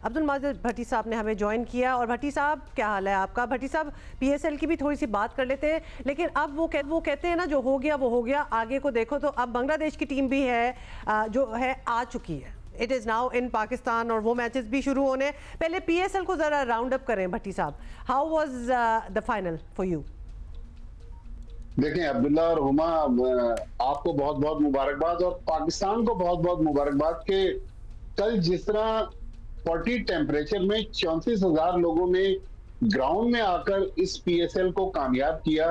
अब्दुल माजिद भट्टी साहब ने हमें ज्वाइन किया। और भट्टी साहब, क्या हाल है आपका? भट्टी साहब, पीएसएल की भी थोड़ी सी बात कर लेते हैं, लेकिन अब वो कहते हैं ना, जो हो गया वो हो गया, आगे को देखो। तो अब बांग्लादेश की टीम भी है जो है आ चुकी है, it is now in Pakistan, और वो मैचेस भी शुरू होने। पहले पीएसएल को ज़रा राउंड अप करें भट्टी साहब, how was the final for you? देखें अब्दुल्ला और हुमा, आपको बहुत बहुत मुबारकबाद और पाकिस्तान को बहुत बहुत मुबारकबाद कि कल जिस तरह 40 टेम्परेचर में 34,000 लोगों ने ग्राउंड में आकर इस पीएसएल को कामयाब किया।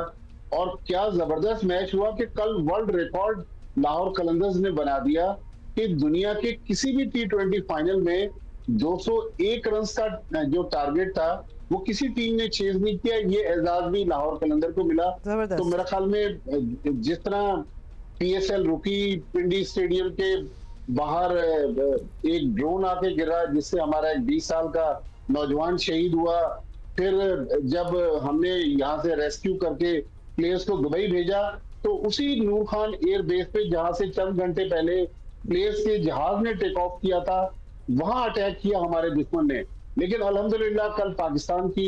और क्या जबरदस्त मैच हुआ कि कल वर्ल्ड रिकॉर्ड लाहौर कलंदर्स ने बना दिया कि दुनिया के किसी भी T20 फाइनल में 201 रन का जो टारगेट था वो किसी टीम ने चेज नहीं किया। ये एजाज भी लाहौर कलंदर को मिला। तो मेरे ख्याल में जिस तरह पीएसएल रुकी, पिंडी स्टेडियम के बाहर एक ड्रोन आके गिरा जिससे हमारा एक 20 साल का नौजवान शहीद हुआ। फिर जब हमने यहाँ से रेस्क्यू करके प्लेयर्स को दुबई भेजा तो उसी नूर खान एयर बेस पे जहां से चंद घंटे पहले प्लेयर्स के जहाज ने टेक ऑफ किया था, वहां अटैक किया हमारे दुश्मन ने। लेकिन अल्हम्दुलिल्लाह कल पाकिस्तान की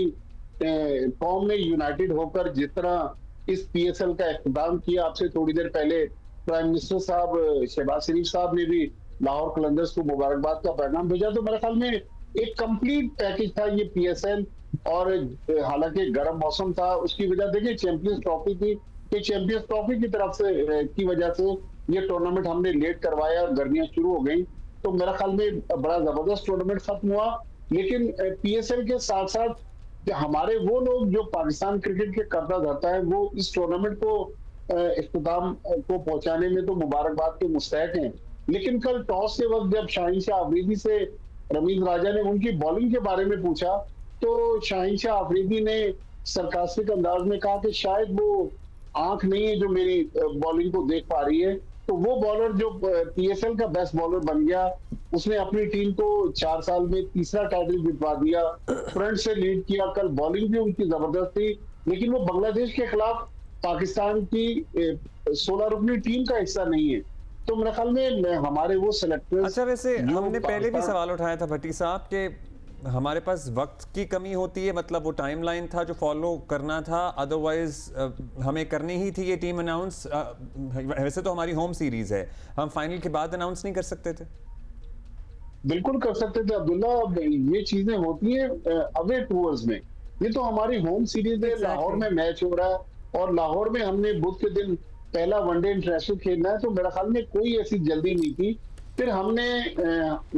कौम ने यूनाइटेड होकर जिस तरह इस पीएसएल का इख्तिताम किया, आपसे थोड़ी देर पहले प्राइम मिनिस्टर साहब शहबाज शरीफ साहब ने भी लाहौर कलंदर्स को मुबारकबाद का पैगाम भेजा। तो मेरे ख्याल में एक कंप्लीट पैकेज था ये पीएसएल। और हालांकि गर्म मौसम था, उसकी वजह देखिए चैंपियंस ट्रॉफी थी, कि चैंपियंस ट्रॉफी की तरफ से की वजह से ये टूर्नामेंट हमने लेट करवाया और गर्मियां शुरू हो गई। तो मेरा ख्याल में बड़ा जबरदस्त टूर्नामेंट खत्म हुआ। लेकिन पीएसएल के साथ साथ हमारे वो लोग जो पाकिस्तान क्रिकेट के करता धरता है वो इस टूर्नामेंट को इख्तिताम को पहुंचाने में तो मुबारकबाद के मुस्तहक हैं। लेकिन कल टॉस के वक्त जब शाहीन शाह अफरीदी से रमीज राजा ने उनकी बॉलिंग के बारे में पूछा तो शाहीन शाह अफरीदी ने सरकास्टिक अंदाज में कहा कि शायद वो आंख नहीं है जो मेरी बॉलिंग को देख पा रही है। तो वो बॉलर जो पीएसएल का बेस्ट बॉलर बन गया, उसने अपनी टीम को 4 साल में तीसरा टाइटल जितवा दिया, फ्रंट से लीड किया। कल बॉलिंग भी उनकी जबरदस्त थी, लेकिन वो बांग्लादेश के खिलाफ पाकिस्तान की 16 रुकनी टीम का हिस्सा नहीं है। तो मेरे ख्याल में हमारे वो सिलेक्टर्स। अच्छा, वैसे हमने पहले भी सवाल उठाया था भट्टी साहब के हमारे पास वक्त की कमी होती है, मतलब वो टाइमलाइन था जो फॉलो करना था, अदरवाइज हमें करनी ही थी ये टीम अनाउंस। वैसे तो हमारी होम सीरीज है, हम फाइनल के बाद अनाउंस नहीं कर सकते थे? बिल्कुल कर सकते थे अब्दुल्ला। ये चीजें होती है अवे टूर्स में, ये तो हमारी होम सीरीज है। लाहौर में मैच हो रहा है और लाहौर में हमने बुध के दिन पहला वनडे इंटरनेशनल खेलना है, तो मेरे ख्याल में कोई ऐसी जल्दी नहीं थी। फिर हमने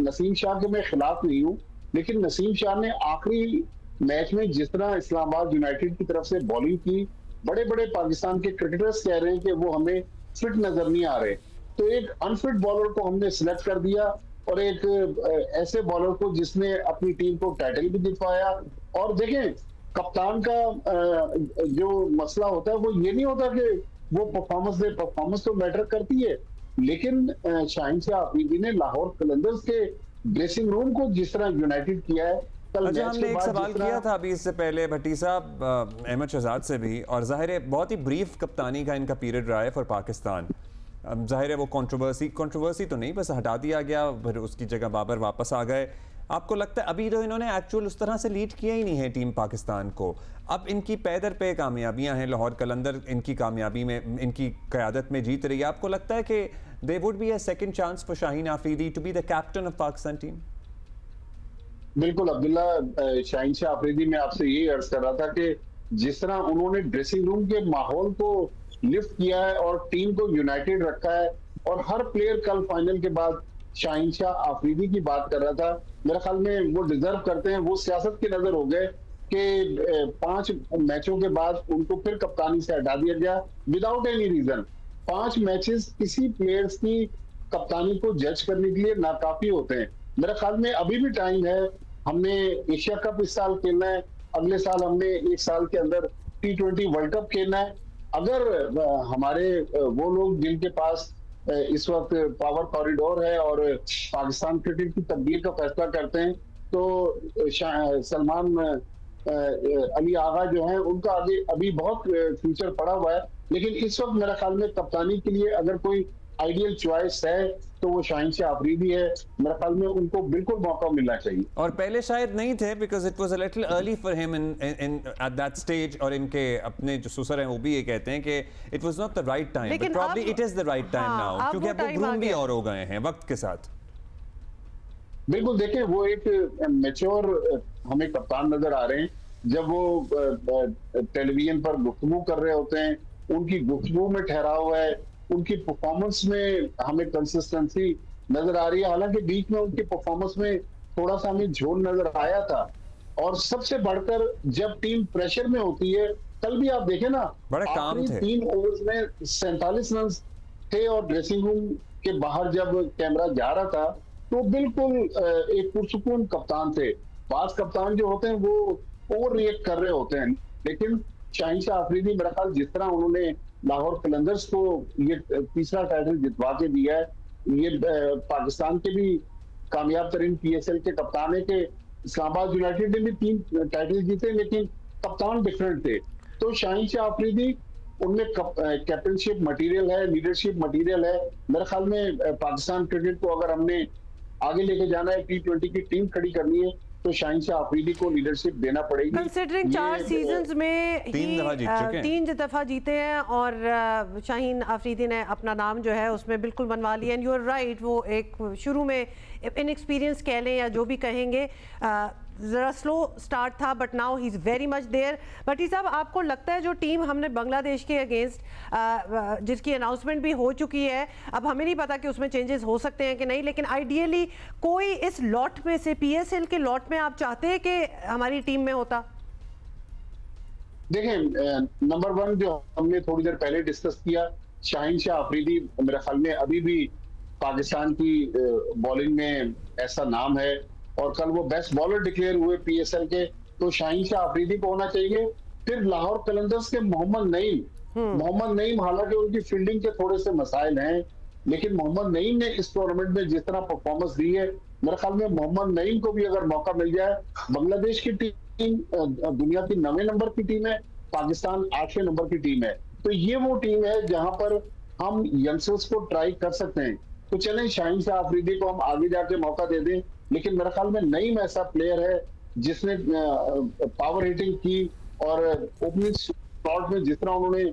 नसीम शाह के मैं खिलाफ नहीं हूँ, लेकिन नसीम शाह ने आखिरी मैच में जिस तरह इस्लामाबाद यूनाइटेड की तरफ से बॉलिंग की, बड़े बड़े पाकिस्तान के क्रिकेटर्स कह रहे हैं कि वो हमें फिट नजर नहीं आ रहे। तो एक अनफिट बॉलर को हमने सिलेक्ट कर दिया और एक ऐसे बॉलर को जिसने अपनी टीम को टाइटल भी दिलवाया। और देखें, कप्तान का जो मसला होता है वो ये नहीं होता कि वो परफॉर्मेंस दे, परफॉर्मेंस तो मैटर करती है। लेकिन शाहीन शाह अफरीदी ने लाहौर कलंदर्स के ड्रेसिंग रूम को जिस तरह यूनाइटेड किया है। अच्छा, हमने एक सवाल किया था अभी इससे पहले भट्टी साहब अहमद शहजाद से भी, और जाहिर है बहुत ही ब्रीफ कप्तानी का इनका पीरियड रहा है फॉर पाकिस्तान। जाहिर है वो कंट्रोवर्सी तो नहीं, बस हटा दिया गया, फिर उसकी जगह बाबर वापस आ गए। आपको लगता है अभी तो इन्होंने एक्चुअल उस तरह से लीड किया ही नहीं है टीम पाकिस्तान को, अब इनकी पैदर पे कामयाबियां हैं, लाहौर कलंदर इनकी कामयाबी में, इनकी क़यादत में जीत रही है। आपको लगता है कि they would be a second chance for Shaheen Afridi to be the captain of Pakistan team? बिल्कुल अब्दुल्ला, शाहीन शाह अफरीदी में आपसे यही अर्ज कर रहा था कि जिस तरह उन्होंने ड्रेसिंग रूम के माहौल को लिफ्ट किया है और टीम को यूनाइटेड रखा है, और हर प्लेयर कल फाइनल के बाद शाहीन शाह अफरीदी की बात कर रहा था। मेरे ख्याल में वो डिजर्व करते हैं। वो सियासत के नजर हो गए कि 5 मैचों के बाद उनको फिर कप्तानी से हटा दिया गया विदाउट एनी रीजन। 5 मैचेस किसी प्लेयर्स की कप्तानी को जज करने के लिए नाकाफी होते हैं। मेरे ख्याल में अभी भी टाइम है। हमने एशिया कप इस साल खेलना है, अगले साल हमने 1 साल के अंदर T20 वर्ल्ड कप खेलना है। अगर हमारे वो लोग जिनके पास इस वक्त पावर कॉरिडोर है और पाकिस्तान क्रिकेट की तब्दील का फैसला करते हैं, तो सलमान अली आगा जो हैं उनका आगे अभी बहुत फ्यूचर पड़ा हुआ है। लेकिन इस वक्त मेरे ख्याल में कप्तानी के लिए अगर कोई आइडियल चॉइस है तो वो शाहीन शाह अफरीदी है। मेरे ख्याल में उनको बिल्कुल मौका मिलना चाहिए। और पहले शायद नहीं थे, because it was a little early for him in at that stage. और इनके अपने जो सुसर हैं वो भी ये कहते हैं कि it was not the right time, but probably it is the right time now, क्योंकि अब वो ग्रूम भी और हो गए हैं वक्त के साथ। बिल्कुल, देखिए वो एक मैच्योर हमें कप्तान नजर आ रहे हैं। जब वो टेलीविजन पर गुफ्तगू कर रहे होते हैं, उनकी गुफ्तगू में ठहराव है, उनकी परफॉर्मेंस में हमें कंसिस्टेंसी नजर आ रही है। हालांकि बीच में उनकी परफॉर्मेंस में थोड़ा सा हमें झोल नजर आया था। और सबसे बढ़कर जब टीम प्रेशर में होती है, कल भी आप देखें ना, आखिरी 3 ओवर्स में 47 रन थे और ड्रेसिंग रूम के बाहर जब कैमरा जा रहा था तो बिल्कुल एक पुरसुकून कप्तान थे। पांच कप्तान जो होते हैं वो ओवर रिएक्ट कर रहे होते हैं, लेकिन शाहीन शाह अफरीदी मेरा ख्याल जिस तरह उन्होंने लाहौर कलंदर्स को ये तीसरा टाइटल जितवा के दिया है, ये पाकिस्तान के भी कामयाब तरीन PSL के कप्तान है कि इस्लामाबाद यूनाइटेड ने भी 3 टाइटल जीते, लेकिन कप्तान डिफरेंट थे। तो शाहीन शाह अफरीदी उनमें कैप्टनशिप मटेरियल है, लीडरशिप मटेरियल है। मेरे ख्याल में पाकिस्तान क्रिकेट को अगर हमने आगे लेके जाना है, T20 की टीम खड़ी करनी है, तो शाहीन शाह अफरीदी को लीडरशिप देना पड़ेगी। कंसिडरिंग 4 सीजन्स में 3 दफा जीते हैं और शाहीन अफरीदी ने अपना नाम जो है उसमें बिल्कुल बनवा लिया। एंड यू आर राइट, वो एक शुरू में इनएक्सपीरियंस कह लें या जो भी कहेंगे, ज़रा स्लो स्टार्ट था, but now he is very much there. Bhatti साहब, आपको लगता है जो टीम हमने बांग्लादेश के अगेंस्ट जिसकी अनाउंसमेंट भी हो चुकी है, अब हमें नहीं पता कि उसमें चेंजेस हो सकते हैं कि नहीं, लेकिन आइडियली कोई इस लॉट में से, PSL के लॉट में आप चाहते हैं कि हमारी टीम में होता? देखें, नंबर 1 जो हमने थोड़ी देर पहले डिस्कस किया, शाहीन शाह अफरीदी मेरे ख्याल में अभी भी पाकिस्तान की बॉलिंग में ऐसा नाम है, और कल वो बेस्ट बॉलर डिक्लेयर हुए PSL के, तो शाहीन शाह अफरीदी को होना चाहिए। फिर लाहौर कलंदर्स के मोहम्मद नईम, हालांकि उनकी फील्डिंग के थोड़े से मसाइल हैं, लेकिन मोहम्मद नईम ने इस टूर्नामेंट में जिस तरह परफॉर्मेंस दी है, मेरे ख्याल में मोहम्मद नईम को भी अगर मौका मिल जाए। बांग्लादेश की टीम दुनिया की 9वें नंबर की टीम है, पाकिस्तान 8वें नंबर की टीम है, तो ये वो टीम है जहां पर हम यंगस्टर्स को ट्राई कर सकते हैं। तो चलें, शाहीन शाह अफरीदी को हम आगे जाके मौका दे दें, लेकिन मेरे ख्याल में नईम ऐसा प्लेयर है जिसने पावर हिटिंग की और ओपनिंग स्लॉट में जिस तरह उन्होंने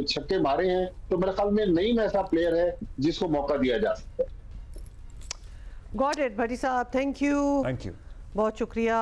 छक्के मारे हैं, तो मेरे ख्याल में नईम ऐसा प्लेयर है जिसको मौका दिया जा सकता है। गॉट इट भट्टी साहब, थैंक यू, बहुत शुक्रिया।